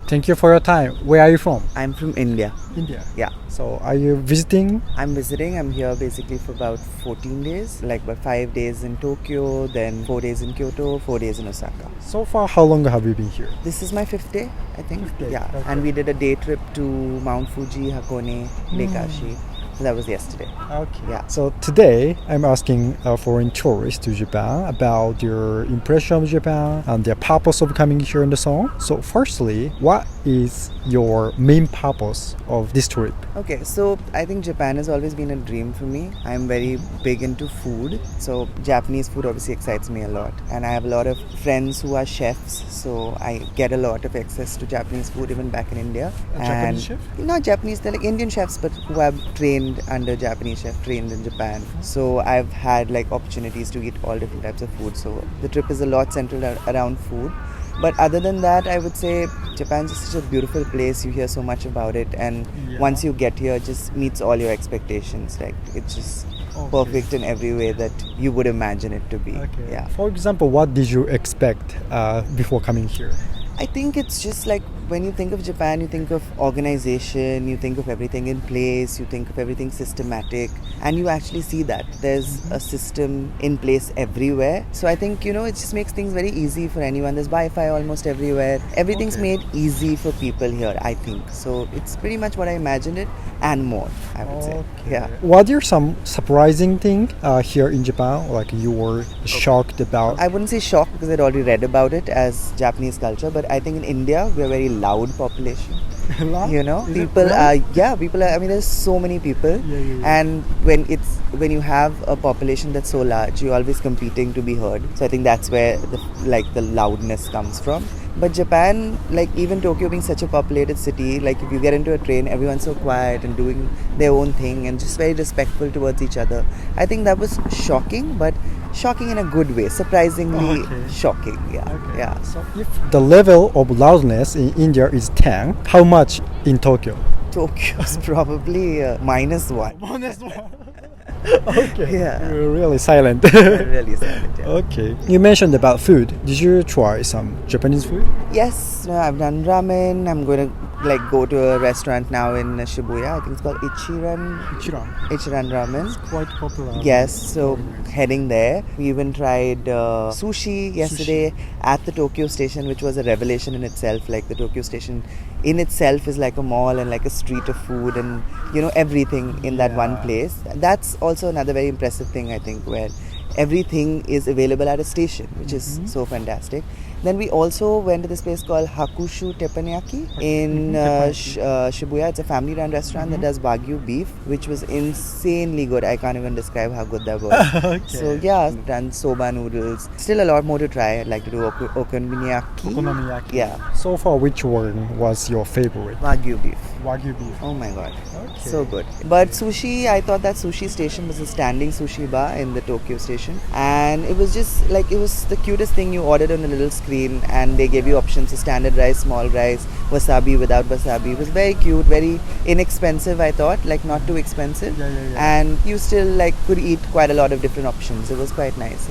Thank you for your time. Where are you from? I'm from India. India. Yeah. So are you visiting? I'm visiting. I'm here basically for about 14 days, like about 5 days in Tokyo, then 4 days in Kyoto, 4 days in Osaka. So far, how long have you been here? This is my 5th day, I think. 5th day. Yeah. Okay. And we did a day trip to Mount Fuji, Hakone, Lake Ashi. So that was yesterday. Okay. Yeah. So today, I'm asking foreign tourists to Japan about your impression of Japan and their purpose of coming here and so on. So firstly, what is your main purpose of this trip? Okay, so I think Japan has always been a dream for me. I'm very big into food. So Japanese food obviously excites me a lot. And I have a lot of friends who are chefs. So I get a lot of access to Japanese food even back in India. A Japanese chef? Not Japanese, they're like Indian chefs, but who have trained under Japanese chef, trained in Japan. So I've had like opportunities to eat all different types of food. So the trip is a lot centered around food. But other than that, I would say Japan's just such a beautiful place. You hear so much about it, and once you get here, it just meets all your expectations. Like it's just perfect in every way that you would imagine it to be. Okay. Yeah. For example, what did you expect before coming here? I think it's just like when you think of Japan, you think of organization, you think of everything in place, you think of everything systematic, and you actually see that. There's a system in place everywhere. So I think, it just makes things very easy for anyone. There's Wi-Fi almost everywhere. Everything's made easy for people here, I think. So it's pretty much what I imagined it and more, I would say. Yeah. Were there some surprising thing here in Japan? Like you were shocked about? I wouldn't say shocked because I'd already read about it as Japanese culture, but I think in India, we're a very loud population. People are, I mean, there's so many people, and when you have a population that's so large, you're always competing to be heard. So I think that's where the loudness comes from. But Japan, like even Tokyo being such a populated city, like if you get into a train, everyone's so quiet and doing their own thing and just very respectful towards each other. I think that was shocking, but shocking in a good way, surprisingly shocking. Yeah. So if the level of loudness in India is 10, how much in Tokyo? Tokyo's probably -1. -1. Okay. Yeah. You're really silent. Really silent. Yeah. Okay. You mentioned about food. Did you try some Japanese food? Yes, I've done ramen. I'm going to go to a restaurant now in Shibuya. I think it's called Ichiran Ramen. It's quite popular. Yes, so heading there. We even tried sushi yesterday at the Tokyo station, which was a revelation in itself. Like the Tokyo station in itself is like a mall and like a street of food and everything in that one place. That's also another very impressive thing, I think, where everything is available at a station, which is so fantastic. Then we also went to this place called Hakushu Teppanyaki in Shibuya. It's a family-run restaurant that does Wagyu beef, which was insanely good. I can't even describe how good that was. So we've done soba noodles. Still a lot more to try. I'd like to do okonomiyaki. Yeah. So far, which one was your favorite? Wagyu beef. Wagyu beef. Oh my god. Okay. So good. But sushi, I thought that sushi station was a standing sushi bar in the Tokyo station. And it was just it was the cutest thing. You ordered on a little screen and they gave you options of standard rice, small rice, wasabi, without wasabi. It was very cute, very inexpensive, I thought, not too expensive. And you still could eat quite a lot of different options. It was quite nice.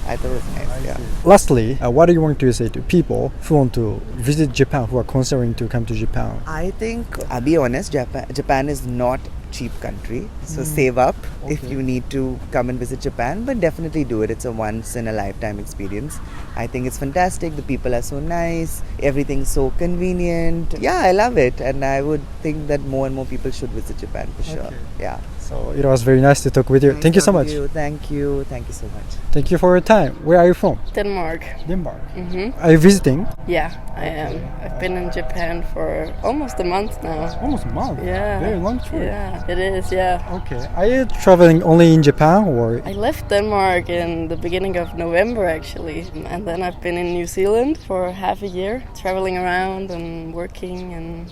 I thought it was nice. Lastly, what do you want to say to people who want to visit Japan, who are considering to come to Japan? I think, I'll be honest, Japan is not cheap country, so save up if you need to come and visit Japan, but definitely do it. It's a once in a lifetime experience. I think it's fantastic. The people are so nice, everything's so convenient. I love it, and I would think that more and more people should visit Japan for sure. So it was very nice to talk with you. Thank you so much. Thank you so much. Thank you for your time. Where are you from? Denmark. Are you visiting? Yeah, I am. I've been in Japan for almost a month now. Almost a month? Yeah. Very long trip. Yeah, it is, yeah. Okay. Are you traveling only in Japan or? I left Denmark in the beginning of November actually, and then I've been in New Zealand for half a year, traveling around and working and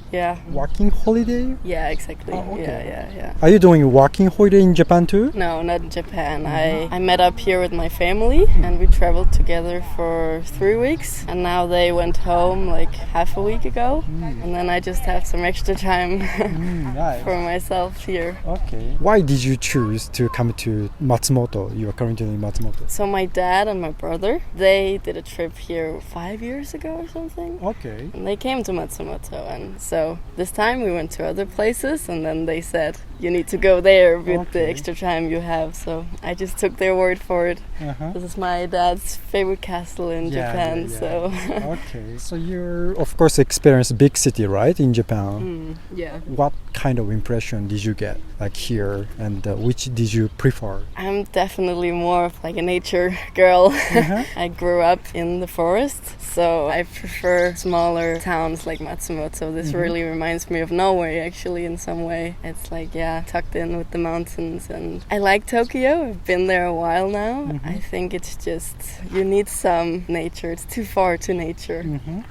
Working holiday? Yeah, exactly. Oh, okay. Yeah. Are you doing work working holiday in Japan too? No, not in Japan. I met up here with my family and we traveled together for 3 weeks, and now they went home like half a week ago, and then I just have some extra time Nice. for myself here. Okay. Why did you choose to come to Matsumoto? You are currently in Matsumoto. So my dad and my brother, they did a trip here 5 years ago or something. Okay. And they came to Matsumoto, and so this time we went to other places, and then they said, you need to go there with the extra time you have. So I just took their word for it. This is my dad's favorite castle in Japan. So Okay. So you of course experienced big city, right, in Japan? yeah. What kind of impression did you get like here, and which did you prefer? I'm definitely more of like a nature girl. I grew up in the forest, so I prefer smaller towns like Matsumoto. This really reminds me of Norway actually in some way. It's like, tucked in with the mountains, and I like Tokyo. I've been there a while now. I think it's just, you need some nature. It's too far to nature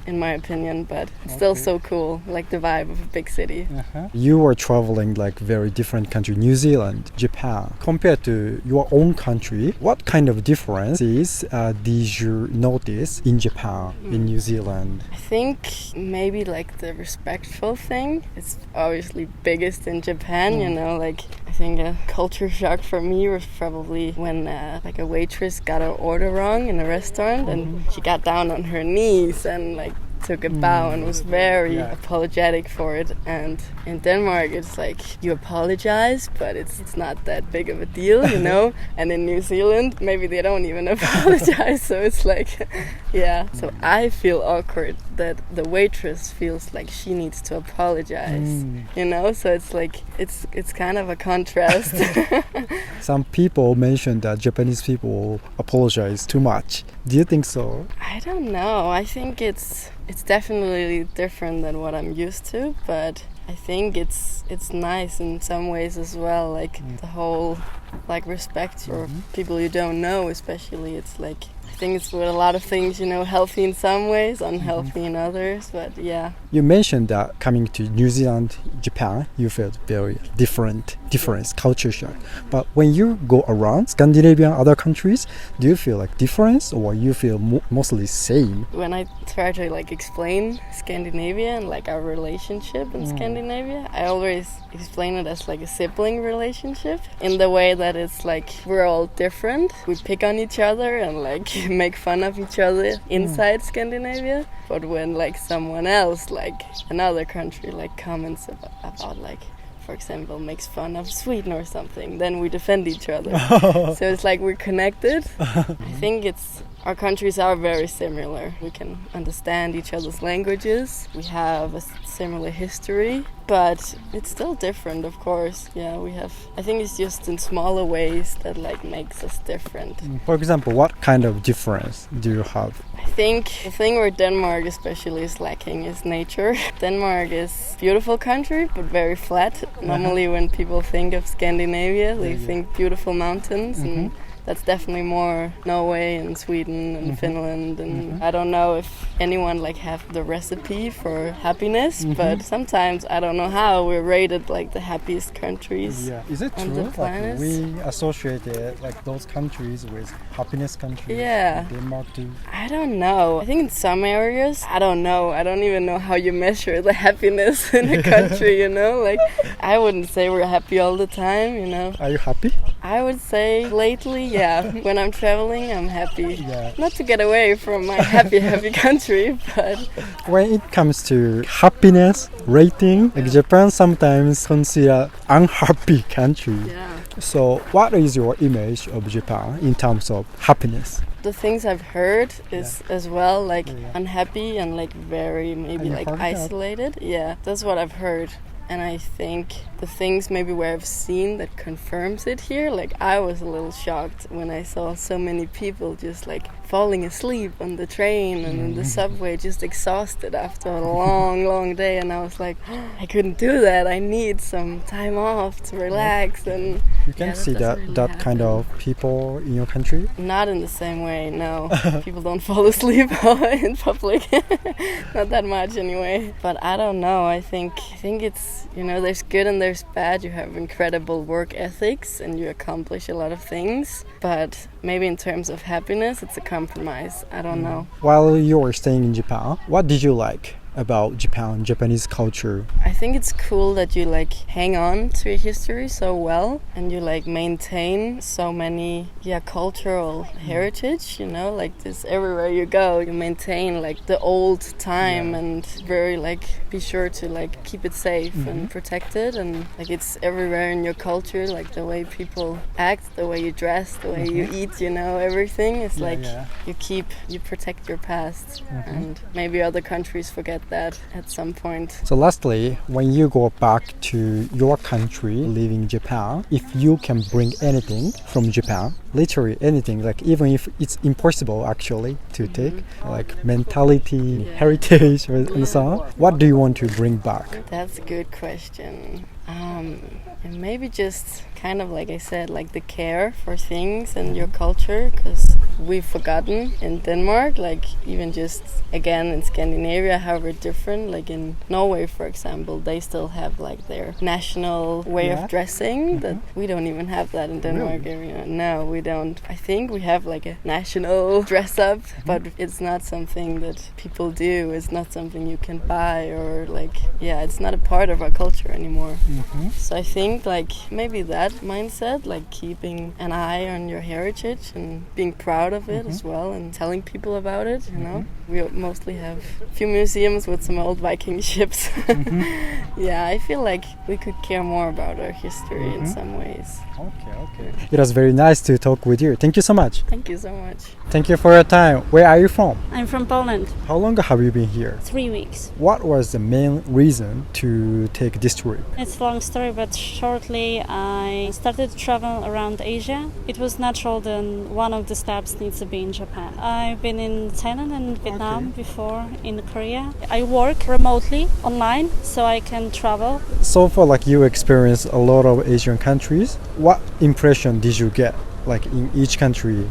in my opinion, but it's still so cool, like the vibe of a big city. You were traveling like very different country, New Zealand, Japan. Compared to your own country, what kind of differences did you notice in Japan, in New Zealand? I think maybe like the respectful thing. It's obviously biggest in Japan, you know, like I think a culture shock for me was probably when like a waitress got her order wrong in a restaurant, and she got down on her knees and like took a bow and was very apologetic for it. And in Denmark it's like you apologize, but it's not that big of a deal, you know. And in New Zealand maybe they don't even apologize, so it's like so I feel awkward that the waitress feels like she needs to apologize, you know. So it's like it's kind of a contrast. Some people mentioned that Japanese people apologize too much. Do you think so? I don't know. I think it's definitely different than what I'm used to, but I think it's nice in some ways as well. Like the whole like respect for people you don't know, especially. It's like I think it's with a lot of things, you know, healthy in some ways, unhealthy in others. But you mentioned that coming to New Zealand, Japan, you felt very difference, culture shock. But when you go around Scandinavia and other countries, do you feel like difference, or you feel mostly same? When I try to like explain Scandinavia and like our relationship in Scandinavia, I always explain it as like a sibling relationship, in the way that it's like we're all different. We pick on each other and like make fun of each other inside Scandinavia. But when like someone else, like another country, like comments about like, for example, makes fun of Sweden or something, then we defend each other. So it's like we're connected. I think our countries are very similar. We can understand each other's languages. We have a similar history, but it's still different, of course. I think it's just in smaller ways that like makes us different. For example, what kind of difference do you have? I think the thing where Denmark especially is lacking is nature. Denmark is a beautiful country, but very flat. Normally when people think of Scandinavia, they think beautiful mountains, and that's definitely more Norway and Sweden and Finland. And I don't know if anyone like have the recipe for happiness, but sometimes I don't know how we're rated like the happiest countries. Is it on true? the planet. Like we associated like those countries with happiness countries. Denmark too. I don't know. I think in some areas, I don't know. I don't even know how you measure the happiness in a country, you know? Like, I wouldn't say we're happy all the time, you know? Are you happy? I would say lately, when I'm traveling, I'm happy. Not to get away from my happy country, but... When it comes to happiness rating, like Japan sometimes considered unhappy country. So what is your image of Japan in terms of happiness? The things I've heard is as well like unhappy and like very maybe like isolated. That's what I've heard. And I think the things maybe where I've seen that confirms it here, like I was a little shocked when I saw so many people just like falling asleep on the train and in the subway, just exhausted after a long day. And I was like, I couldn't do that. I need some time off to relax. And You can see that kind of people in your country? Not in the same way, no. People don't fall asleep in public. Not that much anyway. But I don't know. I think it's, there's good and there's bad. You have incredible work ethics and you accomplish a lot of things. But maybe in terms of happiness, it's a compromise. I don't know. While you were staying in Japan, what did you like about Japan, Japanese culture? I think it's cool that you hang on to your history so well and you maintain so many cultural heritage, this everywhere you go you maintain the old time and very be sure to keep it safe and protect it, and it's everywhere in your culture, the way people act, the way you dress, the way you eat, everything is you protect your past, and maybe other countries forget that at some point. So lastly, when you go back to your country, living in Japan, if you can bring anything from Japan, literally anything, even if it's impossible actually to take, mentality, heritage and so on, what do you want to bring back? That's a good question. And maybe just kind of like I said, the care for things and your culture, because we've forgotten in Denmark, even just again in Scandinavia how we're different. In Norway, for example, they still have their national way of dressing that we don't even have that in Denmark. Really? No, we don't. I think we have a national dress up, but it's not something that people do. It's not something you can buy, or it's not a part of our culture anymore. So I think maybe that mindset, keeping an eye on your heritage and being proud of it as well, and telling people about it. We mostly have a few museums with some old Viking ships. I feel we could care more about our history in some ways. Okay. It was very nice to talk with you. Thank you so much. Thank you so much. Thank you for your time. Where are you from? I'm from Poland. How long have you been here? 3 weeks. What was the main reason to take this trip? It's a long story, but shortly I started to travel around Asia. It was natural that one of the steps needs to be in Japan. I've been in Thailand and Vietnam before, in Korea. I work remotely online, so I can travel. So far, you experienced a lot of Asian countries. What impression did you get? In each country,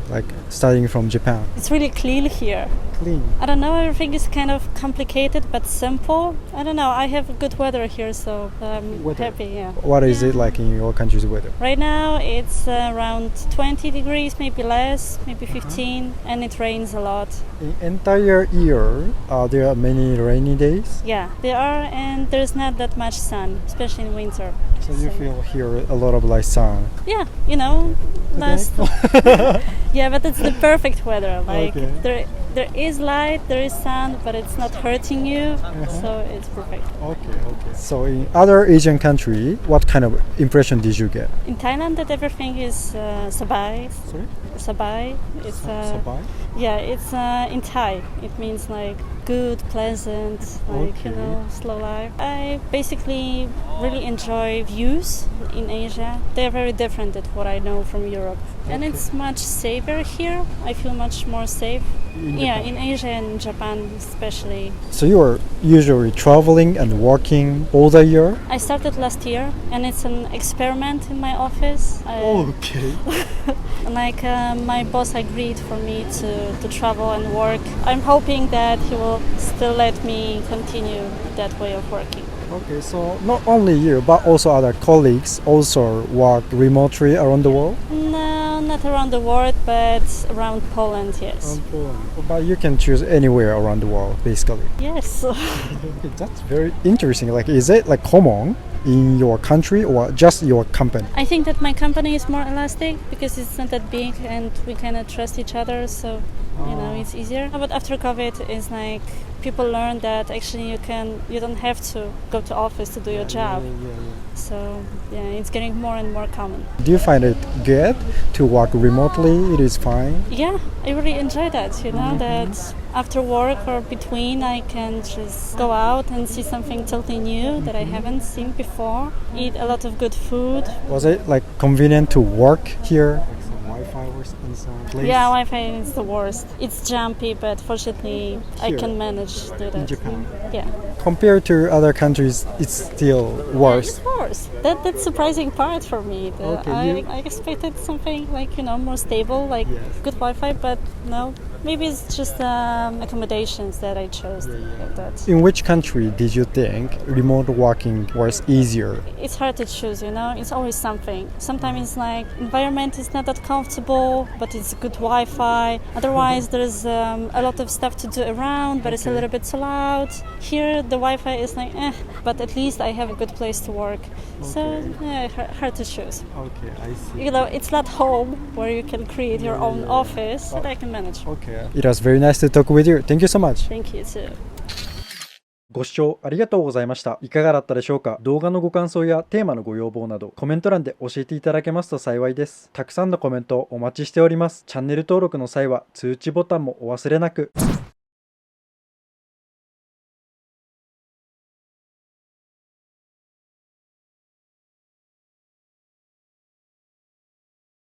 starting from Japan? It's really clean here. Clean. I don't know, everything is kind of complicated but simple. I don't know, I have good weather here, so I'm happy. What is it like in your country's weather? Right now it's around 20 degrees, maybe less, maybe 15, and it rains a lot. In entire year, there are many rainy days? Yeah, there are, and there's not that much sun, especially in winter. So you feel here a lot of sun? Yeah, yeah, but it's the perfect weather. There is light, there is sun, but it's not hurting you, so it's perfect. Okay. So in other Asian country, what kind of impression did you get? In Thailand, that everything is sabai. Sorry? Sabai. It's sabai? Yeah, it's in Thai. It means good, pleasant, slow life. I basically really enjoy views in Asia. They're very different than what I know from Europe. And it's much safer here. I feel much more safe. In Asia and Japan especially. So you are usually traveling and working all the year? I started last year, and it's an experiment in my office. Okay. My boss agreed for me to travel and work. I'm hoping that he will still let me continue that way of working. Okay, so not only you, but also other colleagues also work remotely around the world? No, not around the world, but around Poland, yes. Around Poland. But you can choose anywhere around the world, basically. Yes. Okay, that's very interesting. Is it common in your country or just your company? I think that my company is more elastic because it's not that big and we kind of trust each other, so it's easier. But after COVID, it's people learn that actually you don't have to go to office to do your job. So it's getting more and more common. Do you find it good to work remotely? It is fine? Yeah, I really enjoy that, that after work or between I can just go out and see something totally new that I haven't seen before, eat a lot of good food. Was it convenient to work here? Wi-Fi or in some place? Yeah, Wi-Fi is the worst. It's jumpy, but fortunately, I Here, can manage to do that. in Japan. Yeah. Compared to other countries, it's still worse. It's worse. That's surprising part for me. Okay, I expected something like more stable, like Yes. good Wi-Fi, but no. Maybe it's just accommodations that I chose. Like that. In which country did you think remote working was easier? It's hard to choose, It's always something. Sometimes it's like environment is not that comfortable, but it's good Wi-Fi. Otherwise, there's a lot of stuff to do around, but it's a little bit too loud. Here, the Wi-Fi is like, but at least I have a good place to work. So, hard to choose. Okay, I see. It's not home where you can create your own office, but I can manage. Okay. It was very nice to talk with you. Thank you so much. Thank you too. ご視聴ありがとうございました。いかがだったでしょうか。動画のご感想やテーマのご要望などコメント欄で教えていただけますと幸いです。たくさんのコメントをお待ちしております。チャンネル登録の際は通知ボタンもお忘れなく。